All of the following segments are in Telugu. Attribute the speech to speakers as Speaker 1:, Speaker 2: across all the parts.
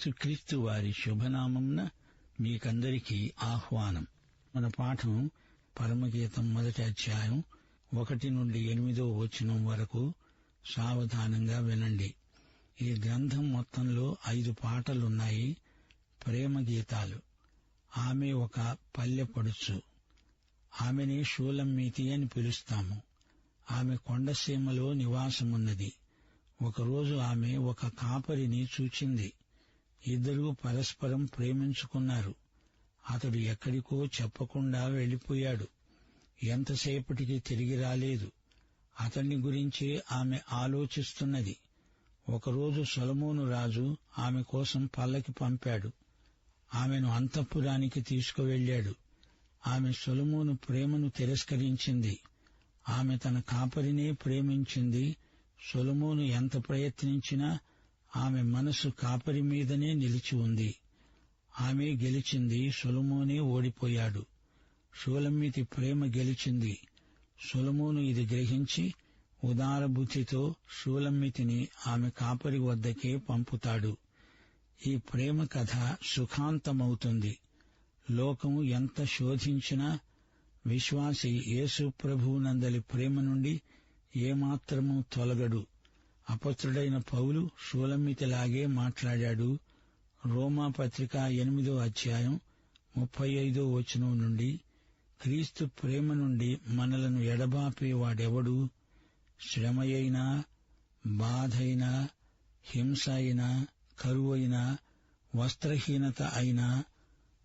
Speaker 1: యేసుక్రీస్తు వారి శుభనామమున మీకందరికీ ఆహ్వానం. మన పాఠం పరమగీతం 1వ అధ్యాయం 1 నుండి 8వ వచనం వరకు సావధానంగా వినండి. ఈ గ్రంథం మొత్తంలో 5 పాటలున్నాయి. ప్రేమ గీతాలు. ఆమె ఒక పల్లెపడుచు. ఆమెనే షూలమ్మీతి అని పిలుస్తాము. ఆమె కొండసీమలో నివాసమున్నది. ఒకరోజు ఆమె ఒక కాపరిని చూచింది. ఇద్దరూ పరస్పరం ప్రేమించుకున్నారు. అతడు ఎక్కడికో చెప్పకుండా వెళ్లిపోయాడు. ఎంతసేపటికి తిరిగి రాలేదు. అతన్ని గురించే ఆమె ఆలోచిస్తున్నది. ఒకరోజు సొలొమోను రాజు ఆమె కోసం పల్లకి పంపాడు. ఆమెను అంతఃపురానికి తీసుకువెళ్లాడు. ఆమె సొలొమోను ప్రేమను తిరస్కరించింది. ఆమె తన కాపరినే ప్రేమించింది. సొలొమోను ఎంత ప్రయత్నించినా ఆమె మనసు కాపరి మీదనే నిలిచి ఉంది. ఆమె గెలిచింది, సొలొమోనే ఓడిపోయాడు. షూలమ్మీతి ప్రేమ గెలిచింది. సొలొమోను ఇది గ్రహించి ఉదారబుద్ధితో షూలమ్మీతిని ఆమె కాపరి వద్దకే పంపుతాడు. ఈ ప్రేమ కథ సుఖాంతమవుతుంది. లోకం ఎంత శోధించినా విశ్వాసి యేసు ప్రభువునందలి ప్రేమ నుండి ఏమాత్రమూ తొలగడు. అపొస్తలుడైన పౌలు షూలమ్మీతిలాగే మాట్లాడాడు. రోమా పత్రిక 8వ అధ్యాయం 35వ వచనం నుండి, క్రీస్తు ప్రేమ నుండి మనలను ఎడబాపేవాడెవడు? శ్రమయైనా, బాధైనా, హింస అయినా, కరువైనా, వస్త్రహీనత అయినా,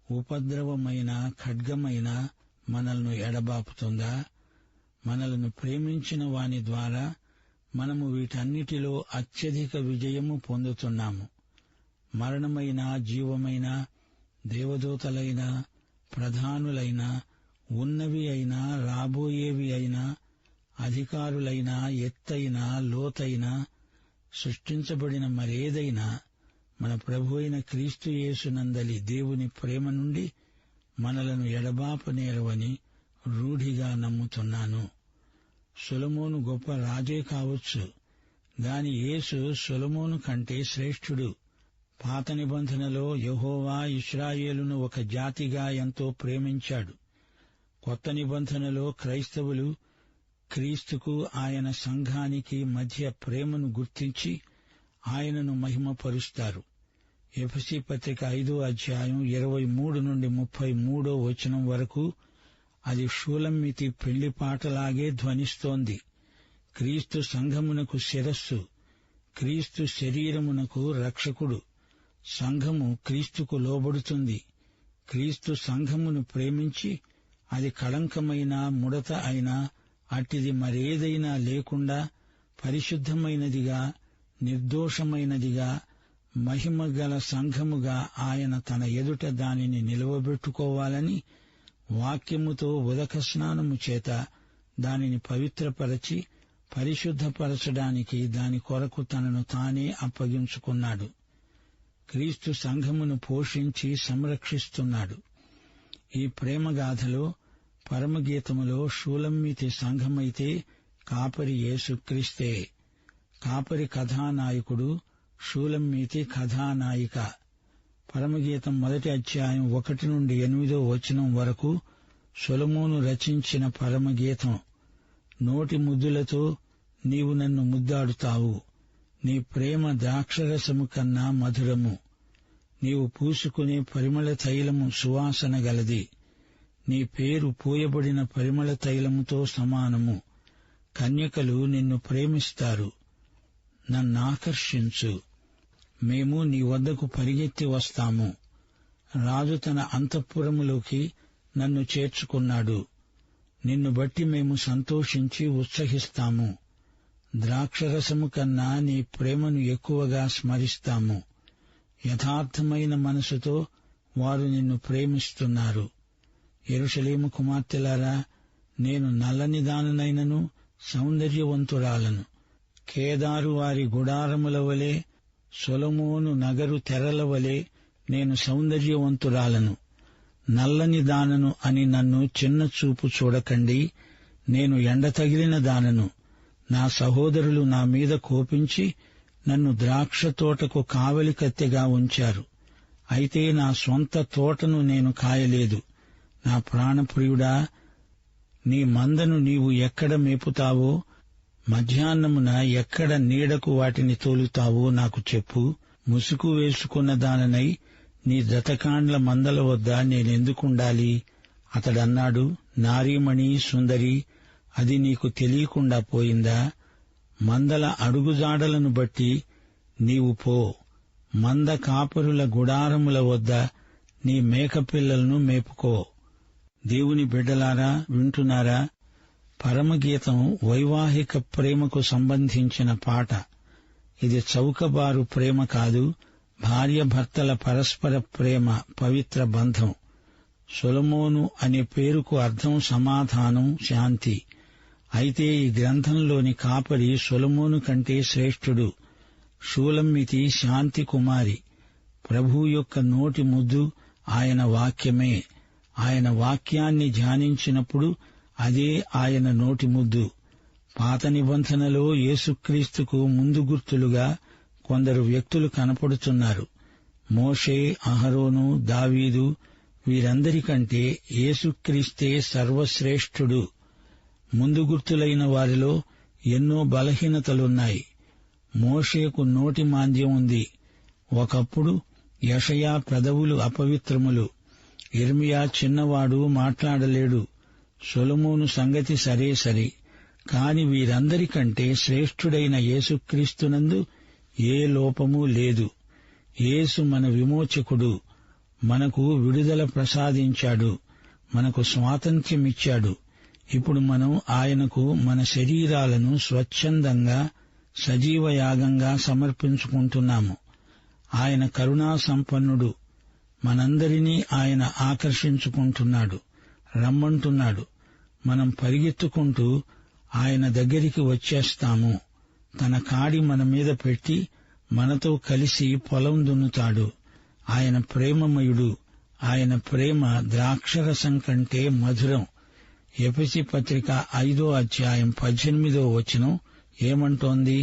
Speaker 1: ఉపద్రవమైన, ఖడ్గమైన మనల్ని ఎడబాపుతుందా? మనలను ప్రేమించిన వాని ద్వారా మనము వీటన్నిటిలో అత్యధిక విజయము పొందుతున్నాము. మరణమైన, జీవమైన, దేవదూతలైన, ప్రధానులైన, ఉన్నవి అయినా, రాబోయేవి అయినా, అధికారులైనా, ఎత్తైనా, లోతైనా, సృష్టించబడిన మరేదైనా మన ప్రభువైన క్రీస్తు యేసునందలి దేవుని ప్రేమ నుండి మనలను ఎడబాపనేరవని రూఢిగా నమ్ముతున్నాను. సొలొమోను గొప్ప రాజే కావచ్చు, గాని యేసు సొలొమోను కంటే శ్రేష్ఠుడు. పాత నిబంధనలో యెహోవా ఇశ్రాయేలును ఒక జాతిగా ఎంతో ప్రేమించాడు. కొత్త నిబంధనలో క్రైస్తవులు క్రీస్తుకు, ఆయన సంఘానికి మధ్య ప్రేమను గుర్తించి ఆయనను మహిమపరుస్తారు. ఎఫెసీ పత్రిక 5వ అధ్యాయం 23 నుండి 33వ వచనం వరకు అది షూలమ్మీతి పెళ్లి పాటలాగే ధ్వనిస్తోంది. క్రీస్తు సంఘమునకు శిరస్సు, క్రీస్తు శరీరమునకు రక్షకుడు. సంఘము క్రీస్తుకు లోబడుతుంది. క్రీస్తు సంఘమును ప్రేమించి అది కళంకమైన, ముడత అయినా, అట్టిది మరేదైనా లేకుండా పరిశుద్ధమైనదిగా, నిర్దోషమైనదిగా, మహిమగల సంఘముగా ఆయన తన ఎదుట దానిని నిలవబెట్టుకోవాలని వాక్యముతో ఉదక స్నానము చేత దానిని పవిత్రపరచి పరిశుద్ధపరచడానికి దాని కొరకు తనను తానే అప్పగించుకున్నాడు. క్రీస్తు సంఘమును పోషించి సంరక్షిస్తున్నాడు. ఈ ప్రేమగాథలో పరమగీతములో షూలమ్మీతి సంఘమైతే కాపరి యేసుక్రీస్తే. కాపరి కథానాయకుడు, షూలమ్మీతి కథానాయిక. పరమగీతం 1వ అధ్యాయం 1 నుండి 8వ వచనం వరకు సొలొమోను రచించిన పరమగీతం. నోటి ముద్దులతో నీవు నన్ను ముద్దాడుతావు. నీ ప్రేమ ద్రాక్షరసము కన్నా మధురము. నీవు పూసుకునే పరిమళ తైలము సువాసన గలది. నీ పేరు పూయబడిన పరిమళ తైలముతో సమానము. కన్యకలు నిన్ను ప్రేమిస్తారు. నన్నాకర్షించు. మేము నీ వద్దకు పరిగెత్తి వస్తాము. రాజు తన అంతఃపురములోకి నన్ను చేర్చుకున్నాడు. నిన్ను బట్టి మేము సంతోషించి ఉత్సహిస్తాము. ద్రాక్షరసము కన్నా నీ ప్రేమను ఎక్కువగా స్మరిస్తాము. యథార్థమైన మనసుతో వారు నిన్ను ప్రేమిస్తున్నారు. యెరూషలేము కుమార్తెలారా, నేను నల్లనిదాననైనను సౌందర్యవంతురాలను. కేదారు వారి గుడారముల వలె, సొలొమోను నగరు తెరల వలె నేను సౌందర్యవంతురాలను. నల్లని దానను అని నన్ను చిన్న చూపు చూడకండి. నేను ఎండ తగిలిన దానను. నా సహోదరులు నా మీద కోపించి నన్ను ద్రాక్ష తోటకు కావలి కత్తెగా ఉంచారు. అయితే నా స్వంత తోటను నేను కాయలేదు. నా ప్రాణప్రియుడా, నీ మందను నీవు ఎక్కడ మేపుతావో, మధ్యాహ్నమున ఎక్కడ నీడకు వాటిని తోలుతావో నాకు చెప్పు. ముసుగు వేసుకున్న దాననై నీ దతకాండ్ల మందల వద్ద నేనెందుకుండాలి? అతడన్నాడు, నారీమణి సుందరి, అది నీకు తెలియకుండా పోయిందా? మందల అడుగుజాడలను బట్టి నీవు పో. మంద కాపరుల గుడారముల వద్ద నీ మేకపిల్లలను మేపుకో. దేవుని బిడ్డలారా, వింటున్నారా? పరమగీతం వైవాహిక ప్రేమకు సంబంధించిన పాట. ఇది చౌకబారు ప్రేమ కాదు, భార్యాభర్తల పరస్పర ప్రేమ, పవిత్ర బంధం. సొలొమోను అనే పేరుకు అర్థం సమాధానం, శాంతి. అయితే ఈ గ్రంథంలోని కాపరి సొలొమోను కంటే శ్రేష్ఠుడు. షూలమ్మితి శాంతి కుమారి. ప్రభువు యొక్క నోటి ముద్దు ఆయన వాక్యమే. ఆయన వాక్యాన్ని ధ్యానించినప్పుడు అదే ఆయన నోటి ముద్దు. పాత నిబంధనలో యేసుక్రీస్తుకు ముందు గుర్తులుగా కొందరు వ్యక్తులు కనపడుతున్నారు. మోషే, అహరోను, దావీదు, వీరందరికంటే యేసుక్రీస్తే సర్వశ్రేష్ఠుడు. ముందు గుర్తులైన వారిలో ఎన్నో బలహీనతలున్నాయి. మోషేకు నోటి మాంద్యం ఉంది. ఒకప్పుడు యెషయా పెదవులు అపవిత్రములు. యిర్మీయా చిన్నవాడు, మాట్లాడలేడు. సొలొమోను సంగతి సరే సరి. కాని వీరందరికంటే శ్రేష్ఠుడైన యేసుక్రీస్తునందు ఏ లోపమూ లేదు. యేసు మన విమోచకుడు. మనకు విడుదల ప్రసాదించాడు. మనకు స్వాతంత్ర్యమిచ్చాడు. ఇప్పుడు మనం ఆయనకు మన శరీరాలను స్వచ్ఛందంగా సజీవయాగంగా సమర్పించుకుంటున్నాము. ఆయన కరుణా సంపన్నుడు. మనందరినీ ఆయన ఆకర్షించుకుంటున్నాడు, రమ్మంటున్నాడు. మనం పరిగెత్తుకుంటూ ఆయన దగ్గరికి వచ్చేస్తాము. తన కాడి మన మీద పెట్టి మనతో కలిసి పొలం దున్నుతాడు. ఆయన ప్రేమమయుడు. ఆయన ప్రేమ ద్రాక్షరసం కంటే మధురం. ఎఫెసీ పత్రిక 5:18 ఏమంటోంది?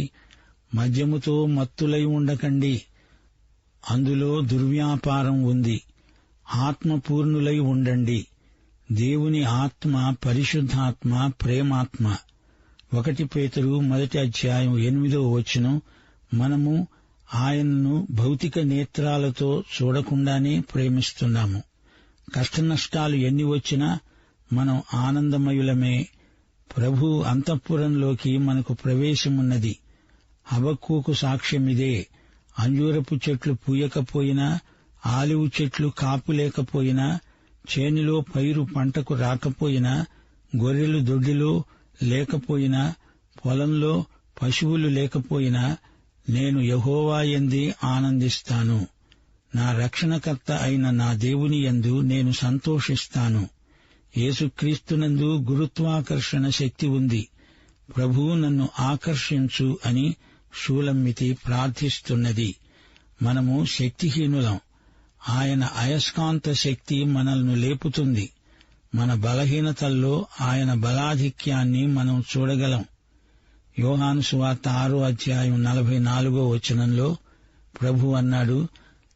Speaker 1: మద్యముతో మత్తులై ఉండకండి, అందులో దుర్వ్యాపారం ఉంది. ఆత్మపూర్ణులై ఉండండి. దేవుని ఆత్మ పరిశుద్ధాత్మ, ప్రేమాత్మ. 1 పేతురు 1:8 మనము ఆయనను భౌతిక నేత్రాలతో చూడకుండానే ప్రేమిస్తున్నాము. కష్టనష్టాలు ఎన్ని వచ్చినా మనం ఆనందమయులమే. ప్రభు అంతఃపురంలోకి మనకు ప్రవేశమున్నది. హబక్కూకు సాక్ష్యమిదే. అంజూరపు చెట్లు పూయకపోయినా, ఆలివు చెట్లు కాపు లేకపోయినా, చేనిలో పైరు పంటకు రాకపోయినా, గొర్రెలు దొడ్డిలో లేకపోయినా, పొలంలో పశువులు లేకపోయినా, నేను యెహోవా యందే ఆనందిస్తాను. నా రక్షణకర్త అయిన నా దేవుని యందు నేను సంతోషిస్తాను. యేసుక్రీస్తునందు గురుత్వాకర్షణ శక్తి ఉంది. ప్రభువు నన్ను ఆకర్షించు అని షూలమ్మితి ప్రార్థిస్తున్నది. మనము శక్తిహీనులం. ఆయన అయస్కాంత శక్తి మనల్ని లేపుతుంది. మన బలహీనతల్లో ఆయన బలాధిక్యాన్ని మనం చూడగలం. యోహాను సువార్త 6:44 ప్రభు అన్నాడు,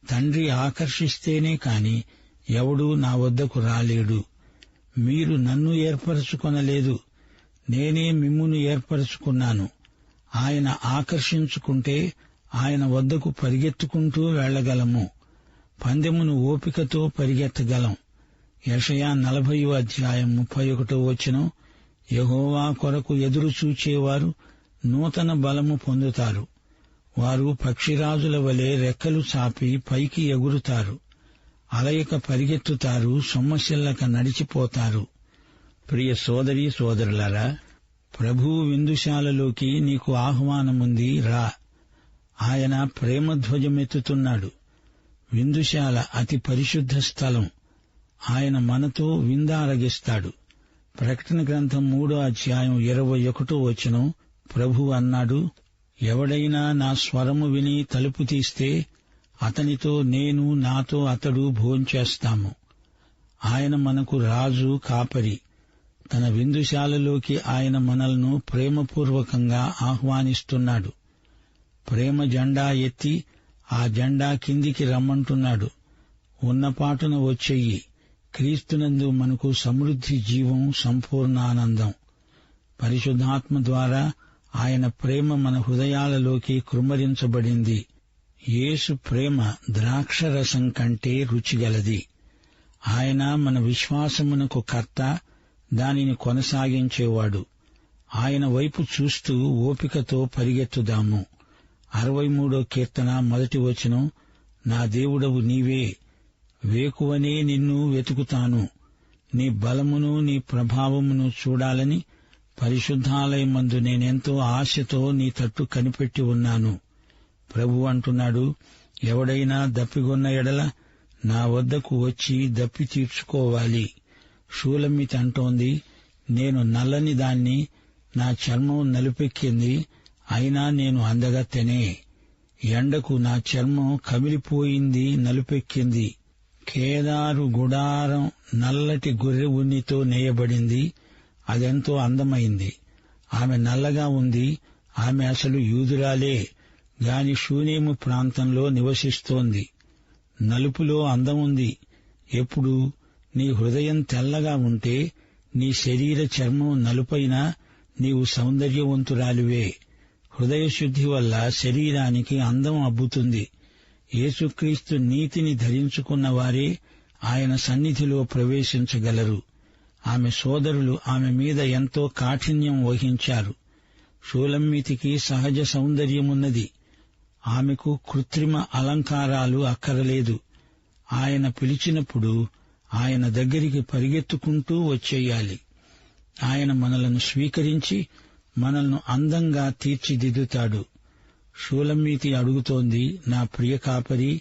Speaker 1: తండ్రి ఆకర్షిస్తేనే కాని ఎవడూ నా వద్దకు రాలేడు. మీరు నన్ను ఏర్పరచుకొనలేదు, నేనే మిమ్మును ఏర్పరచుకున్నాను. ఆయన ఆకర్షించుకుంటే ఆయన వద్దకు పరిగెత్తుకుంటూ వెళ్లగలము. పందెమును ఓపికతో పరిగెత్తగలం. యెషయా 40:31 యెహోవా కొరకు ఎదురు చూచేవారు నూతన బలము పొందుతారు. వారు పక్షిరాజుల వలె రెక్కలు చాపి పైకి ఎగురుతారు. అలయక పరిగెత్తుతారు, సొమ్మసిల్లక నడిచిపోతారు. ప్రియ సోదరీ సోదరులారా, ప్రభువు విందుశాలలోకి నీకు ఆహ్వానముంది, రా. ఆయన ప్రేమధ్వజమెత్తుతున్నాడు. విందుశాల అతి పరిశుద్ధ స్థలం. ఆయన మనతో విందారగిస్తాడు. ప్రకటన గ్రంథం 3:21 ప్రభు అన్నాడు, ఎవడైనా నా స్వరము విని తలుపు తీస్తే అతనితో నేను, నాతో అతడు భోంచేస్తాము. ఆయన మనకు రాజు, కాపరి. తన విందుశాలలోకి ఆయన మనల్ని ప్రేమపూర్వకంగా ఆహ్వానిస్తున్నాడు. ప్రేమ జెండా ఎత్తి ఆ జెండా కిందికి రమ్మంటున్నాడు. ఉన్నపాటున వచ్చెయ్యి. క్రీస్తునందు మనకు సమృద్ధి జీవం, సంపూర్ణ ఆనందం. పరిశుద్ధాత్మ ద్వారా ఆయన ప్రేమ మన హృదయాలలోకి కృమ్మరించబడింది. యేసు ప్రేమ ద్రాక్షరసం కంటే రుచిగలది. ఆయన మన విశ్వాసమునకు కర్త, దానిని కొనసాగించేవాడు. ఆయన వైపు చూస్తూ ఓపికతో పరిగెత్తుదాము. 63వ కీర్తన 1వ వచనం, నా దేవుడవు నీవే, వేకువనే నిన్ను వెతుకుతాను. నీ బలమును నీ ప్రభావమును చూడాలని పరిశుద్ధాలయమందు నేనెంతో ఆశతో నీ తట్టు కనిపెట్టి ఉన్నాను. ప్రభువు అంటున్నాడు, ఎవడైనా దప్పిగొన్న ఎడల నా వద్దకు వచ్చి దప్పి తీర్చుకోవాలి. షూలమ్మితి అంటోంది, నేను నల్లని దాన్ని, నా చర్మం నలుపెక్కింది, అయినా నేను అందగత్తెనే. ఎండకు నా చర్మం కమిలిపోయింది, నలుపెక్కింది. కేదారు గుడారం నల్లటి గొర్రె ఉన్నితో నేయబడింది, అదెంతో అందమైంది. ఆమె నల్లగా ఉంది. ఆమె అసలు యూదురాలే గాని షూనేము ప్రాంతంలో నివసిస్తోంది. నలుపులో అందం ఉంది. ఎప్పుడు నీ హృదయం తెల్లగా ఉంటే నీ శరీర చర్మం నలుపైనా నీవు సౌందర్యవంతురాలివే. హృదయశుద్ధి వల్ల శరీరానికి అందం అబ్బుతుంది. యేసుక్రీస్తు నీతిని ధరించుకున్న వారే ఆయన సన్నిధిలో ప్రవేశించగలరు. ఆమె సోదరులు ఆమె మీద ఎంతో కాఠిన్యం వహించారు. షూలమ్మితికి సహజ సౌందర్యమున్నది. ఆమెకు కృత్రిమ అలంకారాలు అక్కరలేదు. ఆయన పిలిచినప్పుడు ఆయన దగ్గరికి పరిగెత్తుకుంటూ వచ్చేయాలి. ఆయన మనలను స్వీకరించి మనల్ని అందంగా తీర్చిదిద్దుతాడు. షూలమ్మితి అడుగుతోంది, నా ప్రియ కాపరి,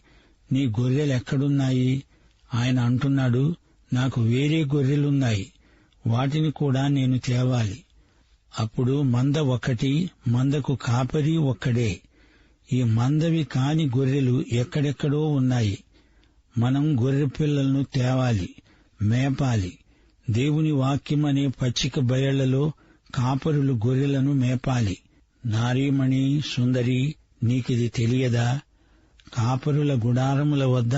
Speaker 1: నీ గొర్రెలెక్కడున్నాయి? ఆయన అంటున్నాడు, నాకు వేరే గొర్రెలున్నాయి, వాటిని కూడా నేను తేవాలి. అప్పుడు మంద ఒక్కటి, మందకు కాపరి ఒక్కడే. ఈ మందవి కాని గొర్రెలు ఎక్కడెక్కడో ఉన్నాయి. మనం గొర్రె పిల్లలను తేవాలి, మేపాలి. దేవుని వాక్యమనే పచ్చిక బయళ్లలో కాపరులు గొర్రెలను మేపాలి. నారీమణి, సుందరి, నీకిది తెలియదా? కాపరుల గుడారముల వద్ద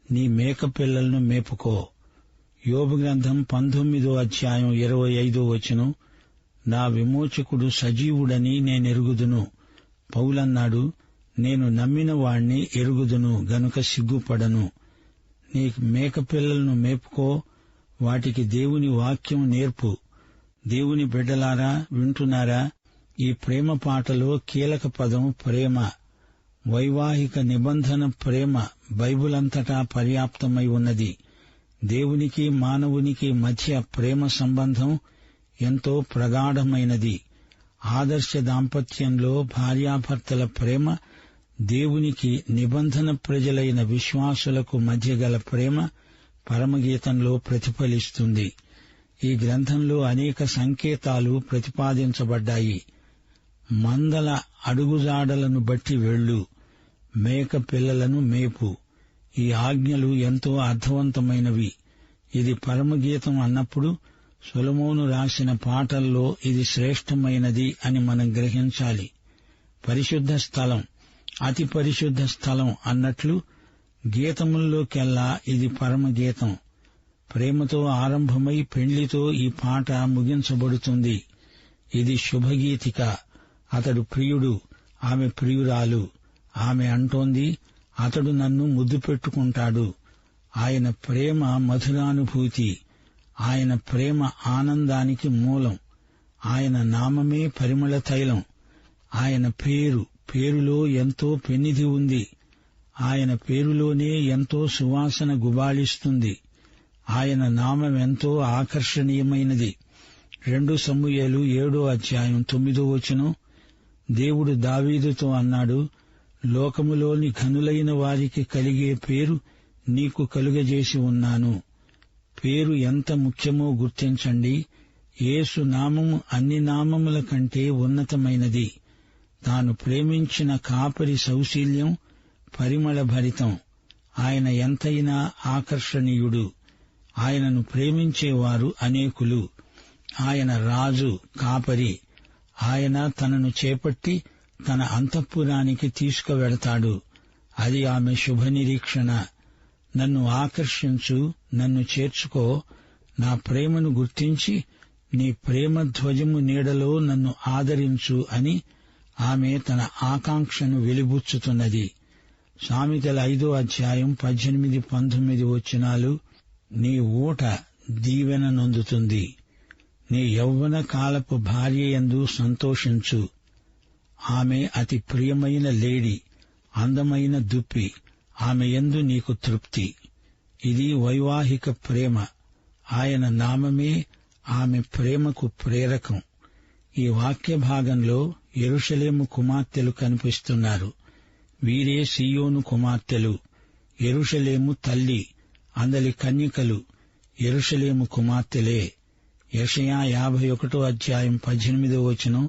Speaker 1: నీ మేకపిల్లలను మేపుకో. యోబు గ్రంథం 19వ అధ్యాయం 25వ వచనం, నా విమోచకుడు సజీవుడని నేనెరుగుదును. పౌలన్నాడు, నేను నమ్మిన వాణ్ణి ఎరుగుదును గనుక సిగ్గుపడను. నీ మేకపిల్లలను మేపుకో, వాటికి దేవుని వాక్యం నేర్పు. దేవుని బిడ్డలారా, వింటున్నారా? ఈ ప్రేమ పాటలో కీలక పదం ప్రేమ. వైవాహిక నిబంధన ప్రేమ బైబిలంతటా పర్యాప్తమై ఉన్నది. దేవునికి మానవునికి మధ్య ప్రేమ సంబంధం ఎంతో ప్రగాఢమైనది. ఆదర్శ దాంపత్యంలో భార్యాభర్తల ప్రేమ దేవునికి నిబంధన ప్రజలైన విశ్వాసులకు మధ్య గల ప్రేమ పరమగీతంలో ప్రతిఫలిస్తుంది. ఈ గ్రంథంలో అనేక సంకేతాలు ప్రతిపాదించబడ్డాయి. మందల అడుగుజాడలను బట్టి వెళ్ళు, మేక పిల్లలను మేపు. ఈ ఆజ్ఞలు ఎంతో అర్థవంతమైనవి. ఇది పరమగీతం అన్నప్పుడు సొలొమోను రాసిన పాటల్లో ఇది శ్రేష్టమైనది అని మనం గ్రహించాలి. పరిశుద్ధ స్థలం, అతి పరిశుద్ధ స్థలం అన్నట్లు గీతముల్లోకెల్లా ఇది పరమగీతం. ప్రేమతో ఆరంభమై పెండ్లితో ఈ పాట ముగించబడుతుంది. ఇది శుభగీతిక. అతడు ప్రియుడు, ఆమె ప్రియురాలు. ఆమె అంటోంది, అతడు నన్ను ముద్దు పెట్టుకుంటాడు. ఆయన ప్రేమ మధురానుభూతి. ఆయన ప్రేమ ఆనందానికి మూలం. ఆయన నామమే పరిమళ తైలం. ఆయన పేరులో ఎంతో పెన్నిధి ఉంది. ఆయన పేరులోనే ఎంతో సువాసన గుబాళిస్తుంది. ఆయన నామం ఎంతో ఆకర్షణీయమైనది. 2 సమూయేలు 7వ అధ్యాయం 9వ వచనం, దేవుడు దావీదుతో అన్నాడు, లోకములోని ఘనులైన వారికి కలిగే పేరు నీకు కలుగజేసి ఉన్నాను. పేరు ఎంత ముఖ్యమో గుర్తించండి. యేసు నామము అన్ని నామముల కంటే ఉన్నతమైనది. తాను ప్రేమించిన కాపరి సౌశీల్యం పరిమళ భరితం. ఆయన ఎంతైనా ఆకర్షణీయుడు. ఆయనను ప్రేమించేవారు అనేకులు. ఆయన రాజు, కాపరి. ఆయన తనను చేపట్టి తన అంతఃపురానికి తీసుకువెడతాడు. అది ఆమె శుభనిరీక్షణ. నన్ను ఆకర్షించు, నన్ను చేర్చుకో, నా ప్రేమను గుర్తించి నీ ప్రేమ ధ్వజము నీడలో నన్ను ఆదరించు అని ఆమె తన ఆకాంక్షను వెలిబుచ్చుతున్నది. సామెతల 5వ అధ్యాయం 18-19 వచనాలు. నీ ఊట దీవెన నొందుతుంది. నీ యౌవన కాలపు భార్యయందు సంతోషించు. ఆమె అతి ప్రియమైన లేడి, అందమైన దుప్పి. ఆమె యందు నీకు తృప్తి. ఇది వైవాహిక ప్రేమ. ఆయన నామమే ఆమె ప్రేమకు ప్రేరకం. ఈ వాక్య భాగంలో యెరూషలేము కుమార్తెలు కనిపిస్తున్నారు. వీరే సీయోను కుమార్తెలు. యెరూషలేము తల్లి, అందలి కన్యకలు యెరూషలేము కుమార్తెలే. యెషయా 51వ అధ్యాయం 18వ వచనం.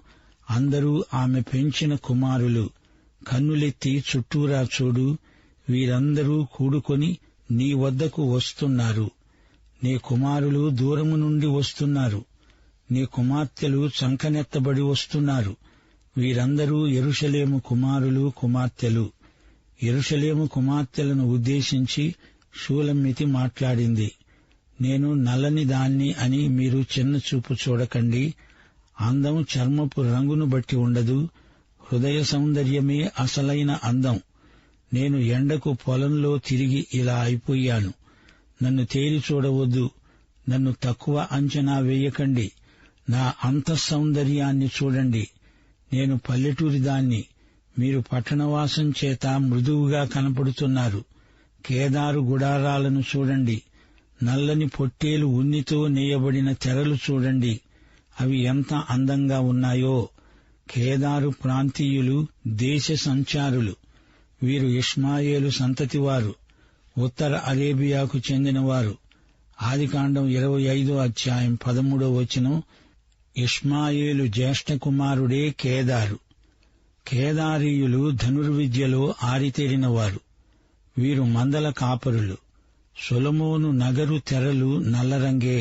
Speaker 1: అందరూ ఆమె పెంచిన కుమారులు. కన్నులెత్తి చుట్టూరా చూడు, వీరందరూ కూడుకొని నీ వద్దకు వస్తున్నారు. నీ కుమారులు దూరము నుండి వస్తున్నారు. నీ కుమార్తెలు చంకనెత్తబడి వస్తున్నారు. వీరందరూ యెరూషలేము కుమారులు, కుమార్తెలు. యెరూషలేము కుమార్తెలను ఉద్దేశించి షూలమ్మితి మాట్లాడింది. నేను నల్లని దాన్ని అని మీరు చిన్న చూపు చూడకండి. అందం చర్మపు రంగును బట్టి ఉండదు. హృదయ సౌందర్యమే అసలైన అందం. నేను ఎండకు పొలంలో తిరిగి ఇలా అయిపోయాను. నన్ను తేరి చూడవద్దు. నన్ను తక్కువ అంచనా వేయకండి. నా అంతఃసౌందర్యాన్ని చూడండి. నేను పల్లెటూరి దాన్ని. మీరు పట్టణవాసం చేత మృదువుగా కనపడుతున్నారు. కేదారు గుడారాలను చూడండి. నల్లని పొట్టేలు ఉన్నితో నేయబడిన తెరలు చూడండి. అవి ఎంత అందంగా ఉన్నాయో. కేదారు ప్రాంతీయులు దేశ సంచారులు. వీరు ఇష్మాయేలు సంతతివారు, ఉత్తర అరేబియాకు చెందినవారు. ఆదికాండం 25వ అధ్యాయం 13వ వచనం. ఇష్మాయేలు జ్యేష్ఠ కుమారుడే కేదారు. కేదారీయులు ధనుర్విద్యలో ఆరితేరినవారు. వీరు మందల కాపరులు. సొలొమోను నగరు తెరలు నల్లరంగే,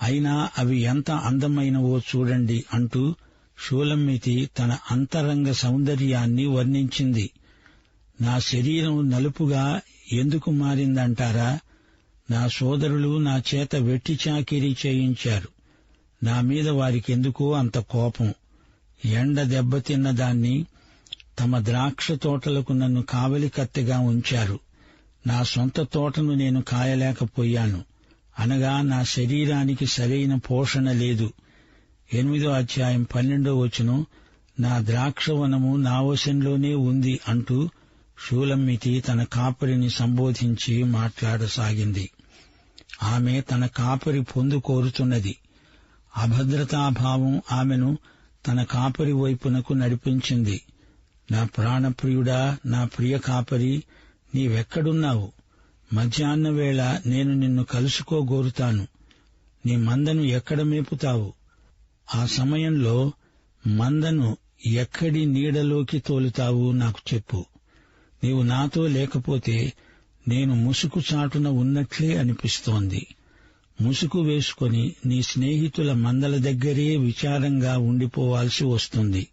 Speaker 1: అయినా అవి ఎంత అందమైనవో చూడండి అంటూ షూలమ్మితి తన అంతరంగ సౌందర్యాన్ని వర్ణించింది. నా శరీరం నలుపుగా ఎందుకు మారిందంటారా? నా సోదరులు నా చేత వెట్టి చాకిరీ చేయించారు. నా మీద వారికెందుకో అంత కోపం. ఎండ దెబ్బతిన్న దాన్ని, తమ ద్రాక్ష తోటలకు నన్ను కావలి కత్తెగా ఉంచారు. నా సొంత తోటను నేను కాయలేకపోయాను. అనగా నా శరీరానికి సరైన పోషణ లేదు. 8వ అధ్యాయం 12వ వచనం. నా ద్రాక్షవనము నా వశంలోనే ఉంది అంటూ షూలమ్మితి తన కాపరిని సంబోధించి మాట్లాడసాగింది. ఆమె తన కాపరి పొందు కోరుతున్నది. అభద్రతాభావం ఆమెను తన కాపరి వైపునకు నడిపించింది. నా ప్రాణప్రియుడా, నా ప్రియ కాపరి, నీవెక్కడున్నావు? మధ్యాహ్న వేళ నేను నిన్ను కలుసుకోగోరుతాను. నీ మందను ఎక్కడ మేపుతావు? ఆ సమయంలో మందను ఎక్కడి నీడలోకి తోలుతావు నాకు చెప్పు. నీవు నాతో లేకపోతే నేను ముసుకు చాటున ఉన్నట్లే అనిపిస్తోంది. ముసుగు వేసుకొని నీ స్నేహితుల మందల దగ్గరే విచారంగా ఉండిపోవాల్సి వస్తుంది.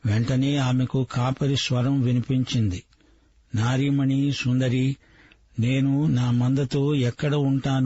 Speaker 1: వెంటనే ఆమెకు కాపరి స్వరం వినిపించింది. నారీమణి, సుందరి, నేను నా మందతో ఎక్కడ ఉంటాను?